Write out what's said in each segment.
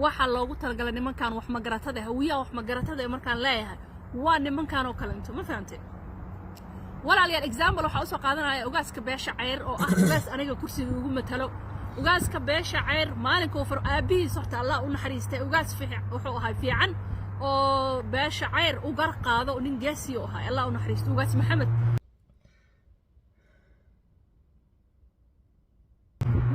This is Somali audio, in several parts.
waxa loogu talagalay nimankan wax magaratada hawiya wax magaratada markaan leeyahay waa nimankan oo kale inta ma fahamtay walaalayaal example waxa soo qaadanaya ugaaska beesha ceyr oo ah ugaas aniga kursiga ugu matalo ugaaska beesha ceyr maalinka far aabihiis horta Allah u naxariistay ugaas wuxuu ahaa fiican oo beesha ceyr u gar qaado nin geesi oo ahaa Allah u naxariisto ugaas maxamed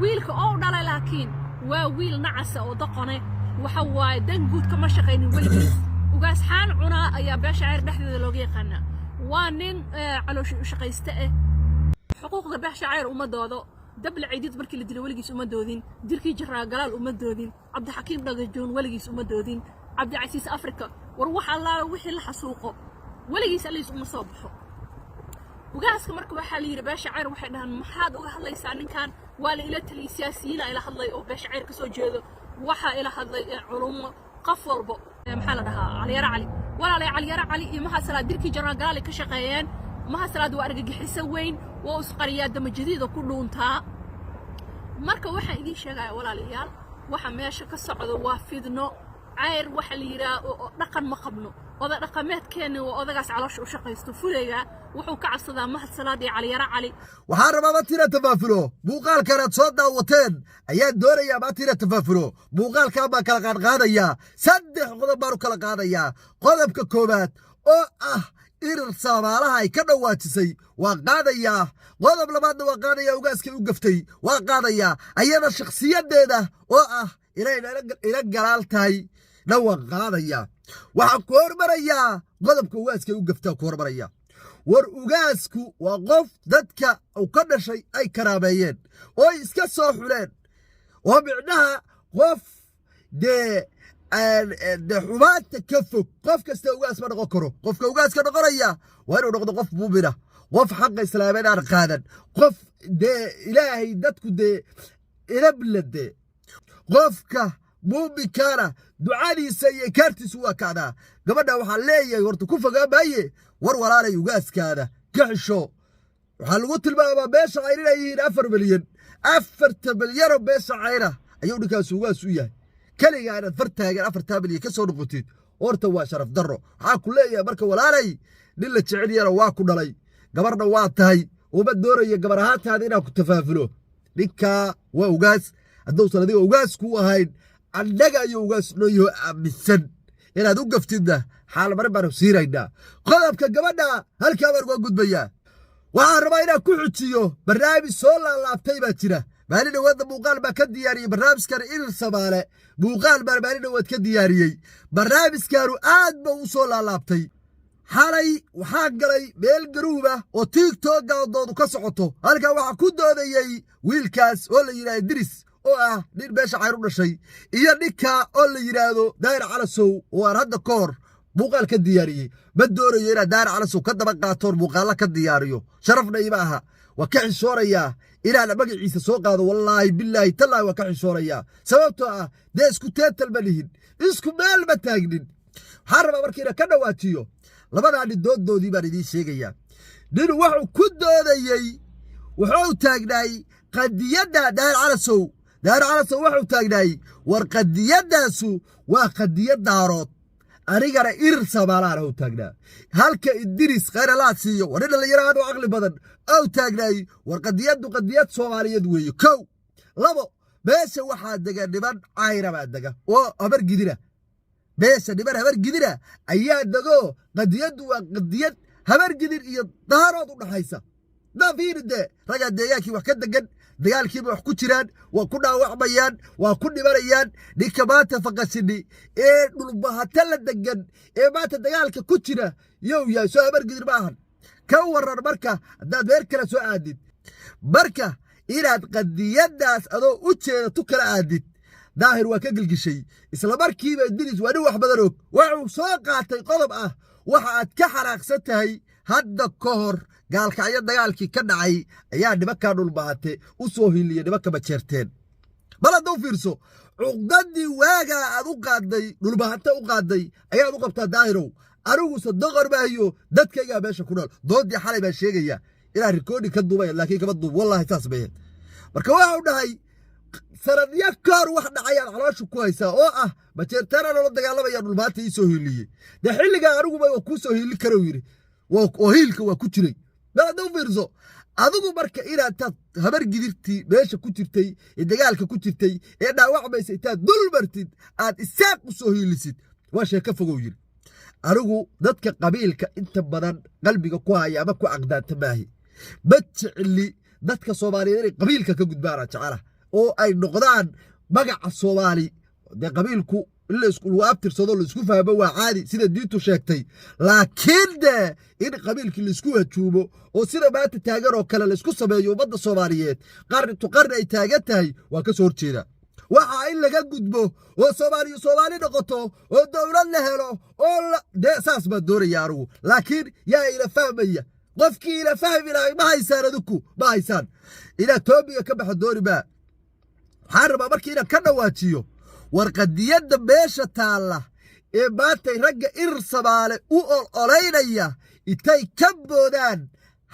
wiilka oo dhalay laakiin waa wiil nacasa oo daqone waxa waay dan guud kama shaqeynin waligiis ugaas xaan cuna ayaa beesha ceyr dhexdeeda looga yaqaanaa waa nin caloosh shaqayste ah xuquuqda beesha ceyr uma doodo dabl ciidid markii la dilay waligiis uma doodin dilkii jiraa galaal uma doodin cabdi xakiim dhagajoon waligiis uma doodin cabdi casiis afrika war waxa la wixii la xasuuqo waligiis aliis uma soo baxo ugaaska marka waxa la yiri beesha ceyr waxay dhahan maxaad uga hadlaysaa ninkan waa la ila taliye siyaasiyiin ila hadlay oo beesha ceyr ka soo jeedo waxa ila hadlay culumo qof walba maxaa la dhahaa caliyara cali walaalahay caliyara cali iyo maha salaad dirkii jaraa galaal ka shaqeeyeen maha salaad waa argagixiso weyn oo isqariyaa dama jadiida ku dhuuntaa marka waxa idin sheegay walaalayaal waxa meesha ka socdo waa fidno ceyr waxa la yiraahdo dhaqan ma qabno oda dhaqameedkeena oo odagaas caloosh u shaqaysto fuleega wuxuu ka cabsadaa mahad salaad iyo caliyara cali waxaan rabaa tira tafaafulo muuqaalkan aad soo daawateen ayaa doonayaa ma tira tafaafulo muuqaalkan baa kala qaadaya saddex qodob baan kala qaadaya qodobka koobaad oo ah irir Soomaalaha ay ka dhawaajisay waa qaadaya qodob labaadna waa qaadaya ugaaskii u gaftay waa qaadaya ayada shakhsiyadeeda oo ah ila galaal tahay dhawaan qaadaya waxa ku hormaraya qodobka ugaaskii u gaftaa ku hormaraya war ugaasku waa qof dadka uu ka dhashay ay karaameeyeen oo iska soo xuleen oo micnaha qof de xumaanta ka fog qof kasta ugaas ma noqon karo qofka ugaaska noqonaya waa inuu noqdo qof muumina qof xaqa islaameed aan qaadan qof de ilaahay dadku de ilablade qofka muuminkana ducadiisa iyo kaartiisu waa kacdaa gabadha waxaa leeyahay horta ku fogaamaye war walaalay ugaaskaada ka xisho waxaa lagu tilmaamaa beesha ceyr inay yihiin 4 milyan 4 milyan oo beesha ceyra ayuu ninkaas ugaas u yahay kaliya inaad fartaagan 4 milyan ka soo noqotid horta waa sharaf darro waxaa ku leeyahay marka walaalay nin la jecel yahay waa ku dhalay gabarna waa tahay uma doonayo gabar ahaantaada inaad ku tafaafulo ninka waa ugaas hadduu sanadiga ugaas ku ahayn annaga ayuu ugaas noo yaho aaminsan inaad u gaftidna xaal mar baan siiraynaa qodobka gabadha halkaa baan uga gudbayaa waxaan rabaa inaan ku xujiyo barnaamij soo laalaabtay baa jira maalin dhawaadna muuqaal baa ka diyaariyey barnaamijkan irir Soomaale muuqaal baan maalin dhawaad ka diyaariyey barnaamijkaanu aad ba u soo laalaabtay xalay waxaa galay meel garuuba oo TikTok doodu ka socoto halkaa waxaa ku doodayay wiilkaas oo la yiraahdo Idris oo ah nin beesha ceyr u dhashay iyo ninka oo la yiraahdo Daahir Calasow oo aan hadda koor muuqaal ka diyaariyey ma doonayo inaad Daahir Calasow ka daba qaato muuqaal ka diyaariyo sharafna ima aha waa ka xishooraya inaan magaciisa soo qaado wallahi billahi tallahi waa ka xishooraya sababtoo ah de isku teetal ma lihin isku meel ma taagnin waxaan rabaa markiina ka dhawaajiyo labada dooddoodii baan idiin sheegaya nin wuxuu ku doodayey wuxuu taagnaay qadiyadda Daahir Calasow wuxuu taagnaay war qadiyadaasu waa qadiyad daarood anigana irir Soomaalaha u taagnaa halka Idris Khayraalaad siiyo war in la yiraahdo aqli badan oo taagnaay war qadiyadu qadiyad Soomaaliyeed weeyo kow labo beesha waxaa degan niman ceyra baa dega oo habar gidira beesha niman habar gidira ayaa dego qadiyadu waa qadiyad habar gidir iyo daarood u dhaxaysa dafiirde raga deegaankii wax ka degan dagaalkiiba wax ku jiraan waa ku dhaawacmayaan waa ku dhimanayaan ninka maanta faqasini ee dhulbahata la degan ee maanta dagaalka ku jira yow yahay soo habar gidir ma ahan ka waran marka haddaad beer kale soo aadid marka inaad qadiyadaas adoo u jeeda tu kala aadid daahir waa ka gelgishay isla markiiba Idris waa nin wax badan og wuxuu soo qaatay qodob ah waxa aad ka xaraaqsan tahay hadda ka hor gaalkacyo dagaalkii ka dhacay ayaa nimanka dhulbahate u soo hiliyay nimanka bajeerteen bal hadduu fiirso cuqdadii waagaa aad u qaaday dhulbahate u qaaday ayaad u qabtaa Daahirow anigu sadaqor baahiyo dadkayga meesha ku nool doodii xalay baa sheegaya inaa rikoodi ka duubay laakiin kama duub wallahi taas bay marka waxa uu dhahay sanadyo kahor wax dhacayaan caloosha ku haysaa oo ah majeerteena loola dagaalamaya dhulmaanta ii soo hiiliyey dee xilligaa aniguba waa kuu soo hiili kara yidhi oo hiilka waa ku jiray balada u fiirso adigu marka inaad taad habar gidirtii meesha ku jirtay ee dagaalka ku jirtay ee dhaawacmaysa intaad dul martid aad isaaq u soo hiilisid waa sheeko fogow yidhi anigu dadka qabiilka inta badan qalbiga ku haya ama ku caqdaanta maahi ma jecli dadka soomaaliyeed inay qabiilka ka gudbaana jecela oo ay noqdaan magaca soomaali dee qabiilku in lagu abtirsado laisku fahmo waa caadi sida diintu sheegtay laakiin dee in qabiilkii laisku hajuumo oo sida maanta taagan oo kale laisku sameeyo ummadda soomaaliyeed qarni tu qarni ay taagan tahay waa ka soo horjeeda waxaa in laga gudbo oo soomaali noqoto oo dowlad la helo oo dee saas baan doonaya anigu laakiin yaa ila fahmaya qofkii ila fahmi lahay ma haysaan adinku ma haysaan inaad toobiga ka baxa dooni maa waxaan rabaa markii inaan ka dhawaajiyo warqadiyadda meesha taalla ee maantay ragga irir samaale u olaynaya intay ka boodaan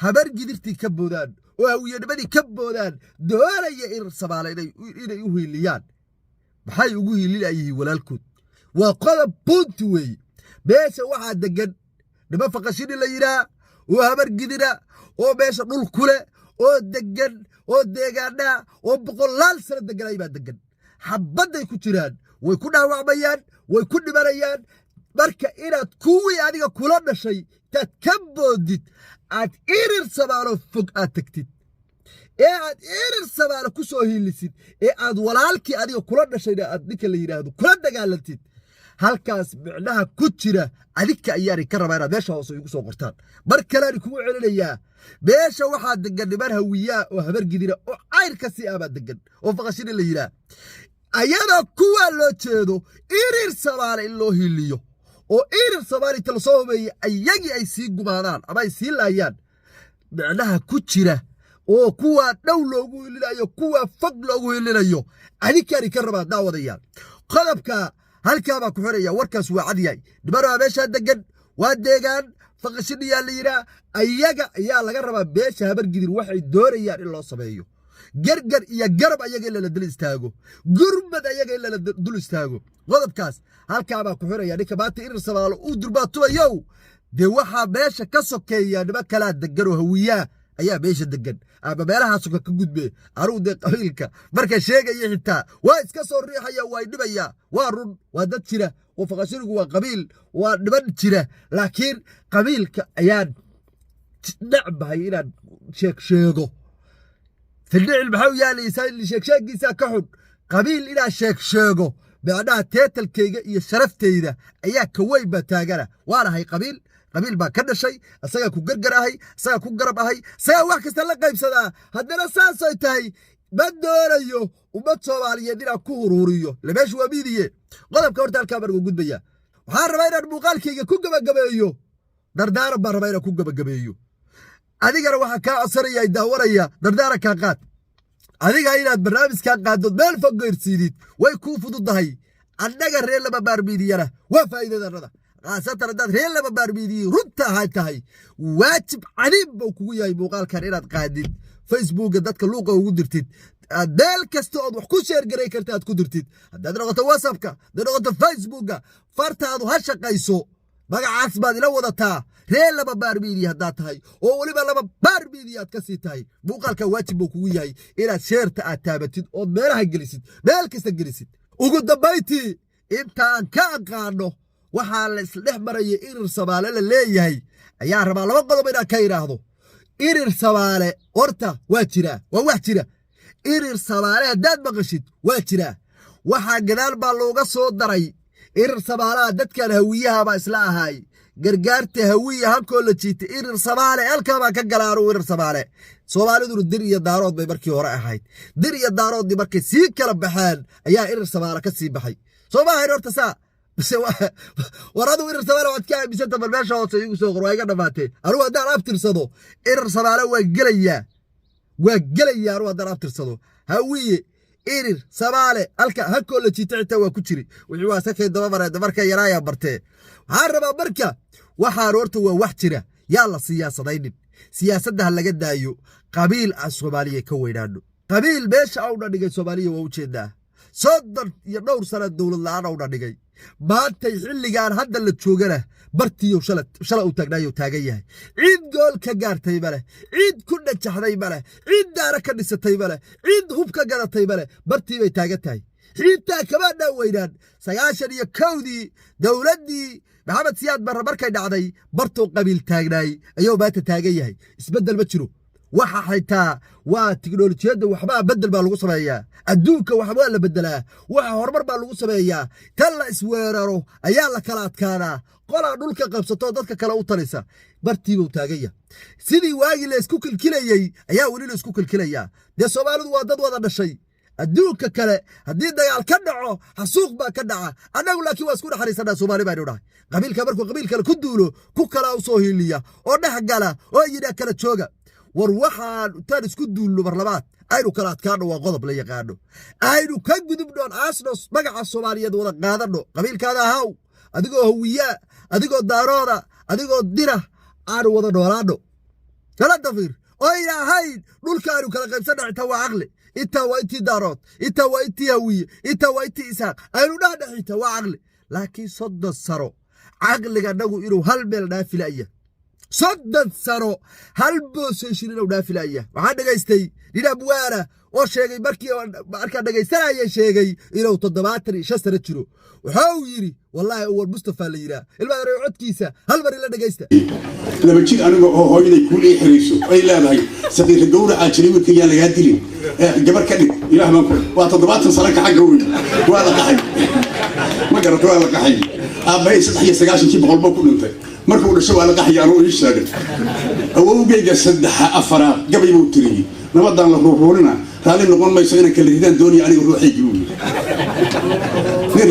habar gidirtii ka boodaan oo hawiyanimadii ka boodaan doonaya irir samaale inay u hiiliyaan maxay ugu hiilinayihiin walaalkood waa qodob bunti weeye meesha waxaa deggan niman faqashini la yidhaah oo habar gidina oo meesha dhul kule oo deggan oo deegaanaa oo boqolaal sano degganay baa deggan xabadday ku jiraan way ku dhaawacmayaan way ku dhimanayaan marka inaad kuwii adiga kula dhashay intaad ka boodid aad irir samaalo fog aad tegtid ee aad irir samaalo ku soo hiilisid ee aad walaalkii adiga kula dhashayna aad ninka la yidhaahdo kula dagaalantid halkaas micnaha ku jira adinka ayaanay ka rabaa inaad meesha hoose igu soo qortaan mar kaleani kugu celinayaa meesha waxaa degan niman hawiyaa oo habar gidina oo cayrka si abaa degan oo faqashini la yidhaah ayadoo kuwaa loo jeedo irir samaale in loo hiiliyo oo irir samaale inta lasoo humeeye ayagii ay sii gumaadaan ama ay sii laayaan micnaha ku jira oo kuwaa dhow loogu hiilinayo kuwaa fog loogu hiilinayo adinkaani ka rabaa daawadayaan qodobka halkaa baa ku xiraya warkaas waa cad yahay nimanaa meeshaa degan waa deegaan faqashiniyaa la yidhaah ayaga ayaa laga rabaa beesha habar gidir waxay doonayaan in loo sameeyo gargar iyo garab ayaga in lala dul istaago gurmad ayaga in lala dul istaago qodobkaas halkaa baa ku xiraya ninka maanta irir samaalo uu durbaatumayow dee waxaa meesha ka sokeeya niman kalaa degan oo hawiyaa ayaa meesha degan ama meelahaasuka ka gudbe anugu dee qabiilka marka sheegaya xitaa waa iska soo riixaya waa dhibaya waa run waa dad jira oo faqashinigu waa qabiil waa dhiban jira laakiin qabiilka ayaan necbahay inaan sheego fildhicil maxau yaalaysaa sheegsheegiisaa ka xun qabiil inaan sheego macnaha teetalkayga iyo sharaftayda ayaa ka weyn baa taagana waanahay qabiil baa ka dhashay asagaa ku gargar ahay asagaa ku garab ahay asagaa wax kasta la qaybsadaa haddana saasay tahay ma doonayo ummad soomaaliyeed inaan ku huruuriyo lameeshu waa miidiye qodobka horta halkaa baan uga gudbaya waxaan rabaa inaan muuqaalkayga ku gabagabeeyo dardaaran baan rabaa inaan ku gabagabeeyo adigana waxaa kaa codsanaya daawanaya dardaarankaa qaad adiga inaad barnaamijkaa qaaddood meel fog gayrsiidid way kuu fududahay annaga reer laba baarmiidiyana waa faa'iidadanada khaasatan haddaad reer laba baarmiidiyi runta ahaa tahay waajib cadiib buu kugu yahay muuqaalkan inaad qaadid facebooka dadka luuqa ugu dirtid meel kasta ood wax ku sheergaray karta aad ku dirtid haddaad noqoto whatsappka haddaad noqoto facebooka fartaadu ha shaqayso magacaas baad ila wadataa reer laba baarmiidiya haddaad tahay oo weliba laba baarmiidiya aad ka sii tahay muuqaalka waajib buu kugu yahay inaad sheerta aad taabatid ood meelaha gelisid meel kasta gelisid ugu dambayntii intaan ka aqaano waxaa la isdhex maraya irir samaale la leeyahay ayaa rabaa laba qodob inaan ka idhaahdo irir samaale horta waa jiraa waa wax jira irir samaale haddaad maqashid waa jiraa waxaa gadaal baa looga soo daray irir samaalaha dadkan hawiyahabaa isla ahaay gargaarta hawiya hankoo la jiitay irir samaale halkaabaa ka galaanu irir samaale soomaaliduna dir iyo daarood bay markii hore ahayd dir iyo daaroodii markay sii kala baxeen ayaa irir samaale ka sii baxay soo maahayn horta saa bise war aduu irir samaale waad ka aamisanta bal meesha hoose igu soo qor waa iga dhammaatee anugu haddaan abtirsado irir samaale waa gelayaa anugu haddaan abtirsado hawiye irir samaale halka hankoo la jiita xitaa waa ku jiri wixii waa sakay daba mareeda markay yaraayaa bartee waxaan rabaa marka waxaan horta waa wax jira yaa la siyaasadaynin siyaasadda ha laga daayo qabiil aan soomaaliya ka weynaano qabiil meesha awna dhigay Soomaaliya waa u jeedaa soddon iyo dhowr sano dawlad la'aan awna dhigay maantay xilligaan hadda la joogana bartiyo shala u taagnaayo taagan yahay cid gool ka gaartay male cid ku dhajaxday male cid daara ka dhisatay male cid hub ka gadatay male bartii bay taagan tahay xitaa kama dhaweynaan 91dii dawladdii maxamed siyaad barre markay dhacday bartuu qabiil taagnaay ayuu maanta taagan yahay isbeddel ma jiro waxa xitaa waa tiknoolajiyada waxba bedel baa lagu sameeyaa adduunka waxba la bedelaa waxa horumar baa lagu sameeyaa tan la isweeraro ayaa la kala adkaadaa qola dhulka qabsato dadka kale u talisa bartiibuu taagaya sidii waagi la isku kilkilayay ayaa wali la isku kilkilayaa de Soomaalidu waa dad wada dhashay adduunka kale haddii dagaal ka dhaco xasuuq baa ka dhaca annagu laakiin waa isku dhaxariisanaa Soomaali baa dhahay qabiilka markuu qabiil kale ku duulo ku kala u soo hiiliya oo dhex gala oo yidhaa kala jooga war waxaan tan isku duulno barlabaad aynu kala adkaano waa qodob la yaqaano aynu ka gudubnoon aasnos magaca Soomaaliyeed wada qaadano qabiilkaada ahaw adigoo hawiya adigoo daarooda adigoo dira aan wada noolaano kala dafir oo ilaahayn dhulka aynu kala qaybsanno xitaa waa caqli intaa waa intii daarood intaa waa intii hawiye intaa waa intii isaaq aynu dhexdhexita waa caqli laakiin 30 sano caqliga nagu inuu hal meel dhaafilaya 30 sano hal booseshin inuu dhaafilaya waxaan dhageystay nin abwaana oo sheegay markaa dhagaysanaya sheegay inuu 75 sano jiro waxa uu yiri wallahi uu Mustafa la yira ilma yar codkiisa hal mar la dhagaysta laba jir aniga oo hooyaday ku leexirayso ay leedahay saqiir gowraca jiriimka yaa laga dilin gabar ka dhig ilaah ma ku waa 70 sano ka xagga weyn waa la qaxay ma garato waa la qaxay aabay 93 boqol baa ku dhintay markuu dhashay waa la qaxay anuu ii sheegay awowgayga 3 gabay buu tiriyay nabadan la ruuxuurina raali noqon mayso inaan kala ridaan dooniyo aniga ruuxaygi uu nin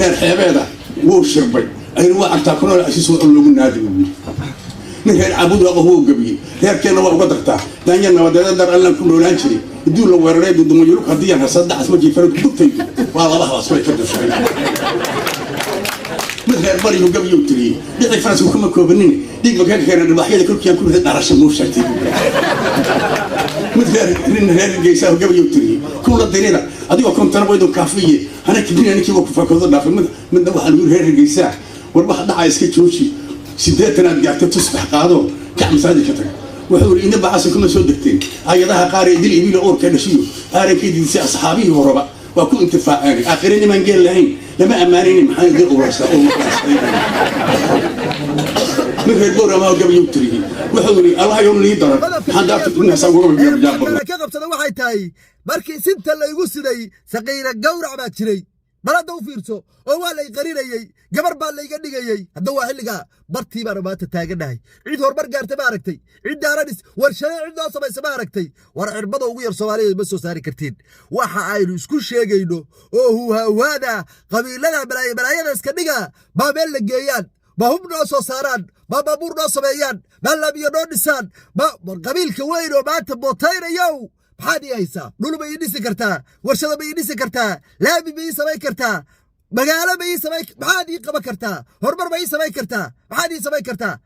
reer xeebeeda wuu shirbay aynu waa agtaa ku nool asiis oo lagu naadi uu nin reer cabud waa qofuu gabiyay reerkeena waa uga dartaa daanyana wadaada dar allan ku noolaan jiray iduu la weeraray dudumo yuluk hadii aan saddex ma jiifaro gubtay waa laba haas way ka dashay mid reer bari uu gabiyo tiriyay dhixi faras kuma koobanin dhig ma ka keenay dhibaxyada kulkiyaan ku riday dharasho muu sheegtay reer geesaa gabiyo tiriyay kula dirida adigoo kontan waydu kaafiye hana kibina ninkii ku fakado dhaafay mid waxa lagu reer geesaa war wax dhacay iska jooji sideetanaad gaartay tusbax qaado ka masaajid ka tag wuxuu inna baas kuma soo degteen ayadaha qaar ee dil ibila oo ka dhashiyo aarankeedii si asxaabihi horaba waa ku intifaacay aakhirina man geel lahayn lama amaanin maxay dil oo rasa oo من هالدورة ما قبل يبتري وحولي الله يوم اللي يدرب حدافت الناس أقول أنا كقبت واحد تاي بركي سنت اللي يقص دي سقينا جورع ما تشري بلا دو فيرسو هو اللي يقرين يي جبر بال اللي يقدي يي هدوا حلقة برتي بربات تاجناي عيد هربر جار تباركتي عيد دارنس ورشة عيد ناصب سباركتي ورع بدو وير سوالي بس ساري كرتين وحايل كل شيء جينو هو هذا قبيلنا بلاي ناس كنيجا بابل الجيان ما هم ناس صاران ما بابور ناس بيان ما لم ينونسان ما قبيل كوينو ما تبوتين يو بحادي هيسا نولو بيني سكرتا ورشة بيني سكرتا لابي بيني سماي كرتا مقالة بيني سماي بحادي قبا كرتا هربر بيني سماي كرتا بحادي سماي كرتا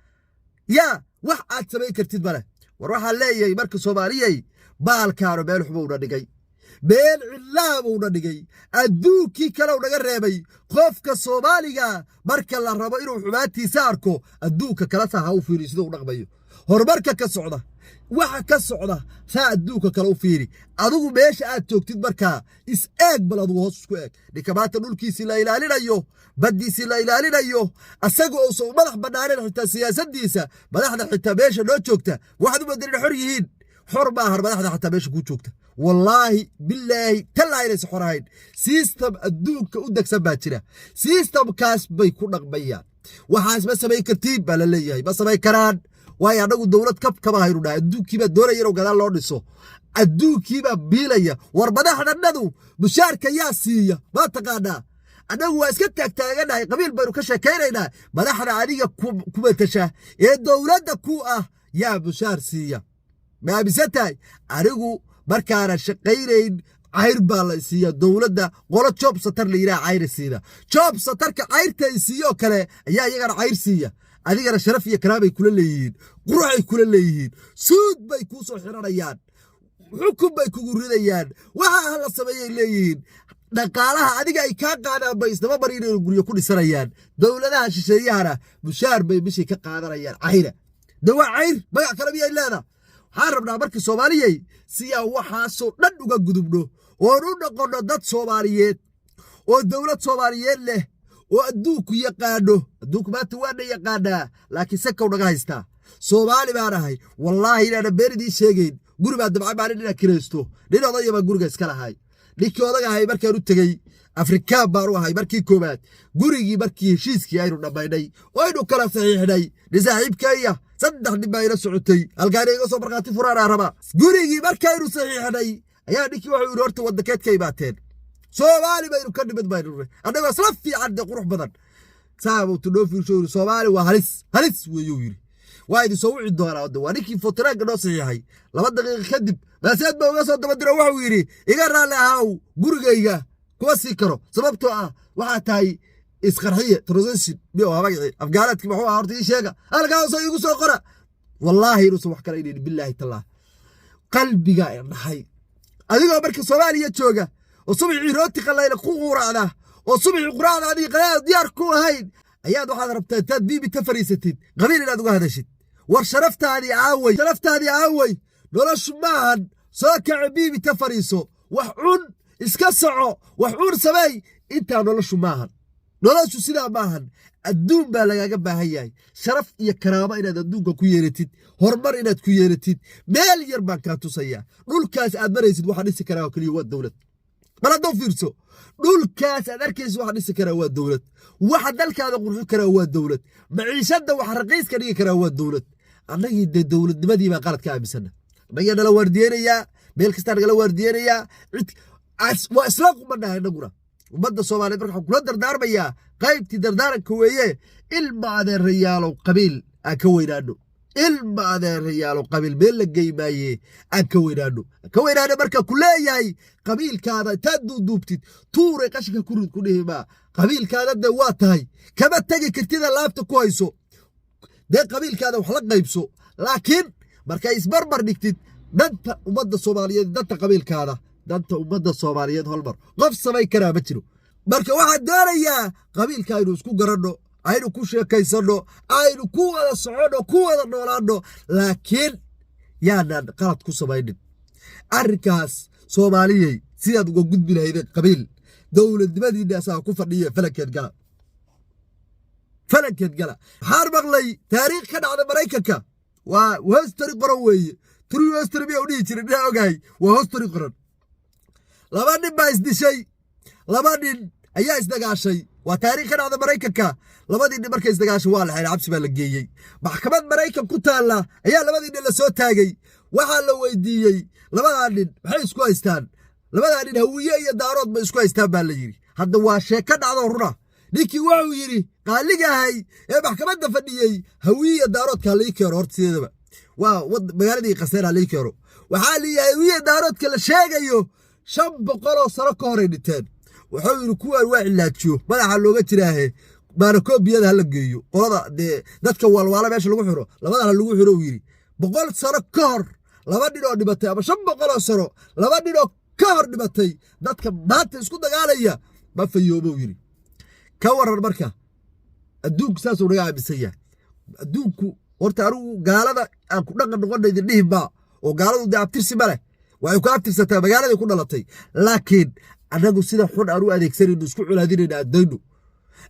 يا وحاد سماي كرتيد بلا وروح اللي مركز صوماليي بالكارو بيلو حبونا نقاي بين علامونا نقاي أدوكي كلاو نقربي قفك الصوماليغا marka la rabo inuu xumaantiisa arko adduunka kala taha u fiiri sidoo dhaqmayo horumarka ka socda waxa ka socda saa adduunka kala u fiiri adigu meesha aad joogtid marka is eeg balad hoos isku eeg dhikamaanta dhulkiisa la ilaalinayo badiisa la ilaalinayo asaga oo soo madax banaanin xitaa siyaasadiisa madaxda xitaa meesha loo joogta waxaad u badalin xor yihiin xor ma har madaxda xitaa meesha ku joogta والله بالله تلا إلى سحرين سيستم الدوك ودك سباتنا سيستم كاس بيكون نقبيا وحاس بس ما يكتيب بلا ليه بس ما يكران ويا نقول دولة كب كما هيرونا الدوك كيما دورة يرو قال الله نسو الدوك كيما بيليا وربنا حنا ندو مشاركة ياسية ما تقانا أنا هو أسكتك تاجنا قبيل بروكشة كيرنا مدحنا عليك كوبتشة الدولة كوة يا مشارسية ما بيستاي أرجو markaana shaqaynayn cayr baa la siiya dawladda qolo job satar la yiraahdo cayr siida job satarka cayrta siiyo kale ayaa iyagana cayr siiya adigana sharaf iyo karaamay kula leeyihiin quruxay kula leeyihiin suud bay ku soo xiranayaan xukun bay kugu ridayaan waxa la sameeyay leeyihiin dhaqaalaha adiga ay ka qaadaan bay isdaba marinayaan guryo ku dhisanayaan dowladaha shisheeyahana mushaar bay bishii ka qaadanayaan cayra dawaa cayr magac kale miyay leedahay waxaan rabnaa markii soomaaliyey siyaa waxaasoo dhan uga gudubno oon u noqonno dad soomaaliyeed oo dowlad soomaaliyeed leh oo adduunku yaqaano adduunku maanta waana yaqaanaa laakiin sakow naga haystaa soomaali baan ahay wallaahi inaana beenidii sheegayn guri baa dabca maalin inaa kiraysto nin odaya baa guriga iska lahay ninkii odaga ahay markaan u tegey afrikaan baan u ahay markii koowaad gurigii markii heshiiskii aynu dhammaynay oo aynu kala saxiixnay nin saaxiibkaya 3 nin baa ila socotay halkaan iga soo markhaati furaanaa raba gurigii markaynu saxiixnay ayaa ninkii wuxuu yidhi horta waddankeed ka imaateen soomaali baynu ka nimid baynu annagoo isla fiican dee qurux badan saabuu tunoo fiirsho yidhi soomaali waa halis weeyuu yidhi waa idin soo wici doonaa wadda waa ninkii fotoraanka noo saxiixay 2 daqiiqo kadib maaseed baa uga soo dabadiro wuxuu yidhi iga raalli ahaw gurigayga kuma sii karo sababtoo ah waxaa tahay isqarxiye transition biyo magacii afgaaraadkii muxuu ahaa horta ii sheega halkaasoo igu soo qora wallaahi inuusan wax kale idhin billaahi tallah qalbiga dhahay adigoo marka soomaaliya jooga oo subaxii rooti qallayla ku quraacda oo subaxii quraacda adii qadaad diyaar ku ahayn ayaad waxaad rabtaa intaad biibi ta fariisatid qabiil inaad uga hadashid war sharaftaadii aaway noloshu maahan soo kaca biibi ta fariiso wax cun iska soco wax cun sameey intaa noloshu maahan noloshu sidaa maahan adduun baa lagaaga baahan yahay sharaf iyo karaamo inaad adduunka ku yeelatid horumar inaad ku yeelatid meel yar baan kaa tusayaa dhulkaas aad maraysid waxaa dhisi karaa oo keliya waa dowlad bal haddoo fiirso dhulkaas aad arkaysid waxaa dhisi karaa waa dowlad waxa dalkaada qurxin karaa waa dowlad maciishadda waxa raqiis ka dhigi karaa waa dowlad annagii dee dowladnimadii baan qalad ka aaminsana annagaa nala waardiyeynayaa meel kastaa nagala waardiyeynayaa waa isla qumanaha innaguna ummadda soomaaliyeed marka waxaan kula dardaarmayaa qaybtii dardaaranka weeye ilma adeerayaalow qabiil aan ka weynaano ilma adeerayaalow qabiil meel la geymaaye aan ka weynaano marka ku leeyahay qabiilkaada intaad duuduubtid tuuray qashinka ku rid ku dhihimaa qabiilkaada dee waa tahay kama tegi kartida laabta ku hayso dee qabiilkaada wax la qaybso laakiin markay isbarbar dhigtid danta ummadda soomaaliyeed danta qabiilkaada danta ummadda soomaaliyeed holmar qof samayn karaa ma jiro marka waxaan doonayaa qabiilka aynu isku garanno aynu ku sheekaysanno aynu ku wada soconno ku wada noolaanno laakiin yaanaan qalad ku samaynin arrinkaas soomaaliyey sidaad uga gudbi lahaydeen qabiil dowladnimadiinna asaga ku fadhiya falankeed gala waxaan maqlay taariikh ka dhacda maraykanka waa hostari qoran weeye true hostari miyaa u dhihi jiray inaa ogahay waa hostari qoran 2 nin baa isdishay 2 nin ayaa isdagaashay waa taariikh ka dhacda maraykanka 2 nin markay isdagaashay waa la xidhay cabsi baa la geeyey maxkamad maraykan ku taalla ayaa 2 nin la soo taagay waxaa la weydiiyey 2 nin maxay isku haystaan 2 nin hawiye iyo daarood ma isku haystaan baa la yidhi hadda waa sheeko dhacdo runa ninkii wuxuu yidhi qaaligahay ee maxkamadda fadhiyey hawiye iyo daaroodka halii keeno horta sideedaba waa magaaladii qaseer halii keeno waxaa liyahay hawiye daaroodka la sheegayo 500 sano ka horay dhinteen wuxuu yidhi kuwaan waa cilaajiyo madaxa looga jiraahe baarakoobiyada hala geeyo qolada dee dadka waalwaala meesha lagu xiro labadana lagu xiro uu yidhi 100 sano ka hor 2 nin oo dhimatay ama 500 sano 2 nin oo ka hor dhimatay dadka maanta isku dagaalaya ma fayoobo yidhi ka waran marka adduunku saasuu naga aaminsan yahay adduunku horta anigu gaalada aan ku dhaqan noqonna idin dhihi maa oo gaaladu dee abtirsi ma leh waxay ku abtirsataa magaaladay ku dhalatay laakiin annagu sida xun aan u adeegsanayno isku colaadinayna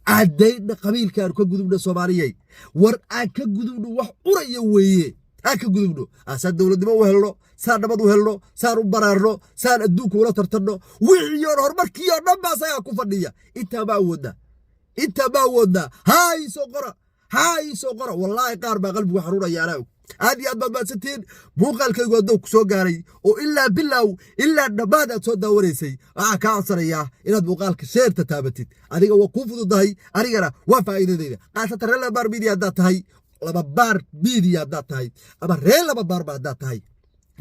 addayna qabiilka aanu ka gudubno soomaaliyey war aan ka gudubno wax uraya weeye aan ka gudubno saan dowladnimo u helno saan nabad u helno saan u baraarno saan adduunka ula tartanno wixii oo horumarkii oo dhan baa asagaa ku fadhiya intaa ma awoodnaa haa ii soo qora wallaahi qaar baa qalbigu xanuunaya anaa og aad iyo aad baad mahadsantihiin muuqaalkaygu hadduu ku soo gaaray oo ilaa bilow ilaa dhammaad aad soo daawanaysay waxaan kaa codsanayaa inaad muuqaalka sheerta taabatid adiga waa kuu fududahay anigana waa faa'iidadayda qaasatan reer lababaar miidiya haddaad tahay lababaar miidiya haddaad tahay ama reer lababaarba haddaad tahay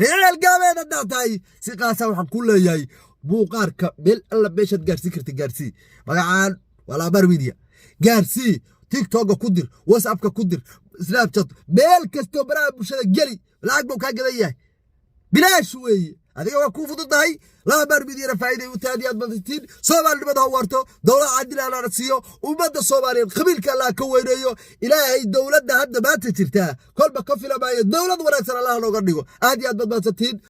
reer algaabeed haddaad tahay si qaasa waxaan ku leeyahay muuqaalka meel alla meeshaad gaarsiin karta gaarsii magacaan waa lababaar miidiya gaarsii tiktoka ku dir whatsappka ku dir snapchat meel kastoo baraha bulshada geli lacag buu kaa gadan yahay bilaash weeye adiga waa kuu fududahay laba baar midiina faa'iiday u tahay aad badintiin Soomaalnimada ha warto dawlad cadil ah la siiyo ummadda Soomaaliyeed qabiilka Allah ka weyneeyo ilaahay dawladda hadda maanta jirta kolba ka filamaayo dawlad wanaagsan Allah looga dhigo aad iyo aad badbaadsatiin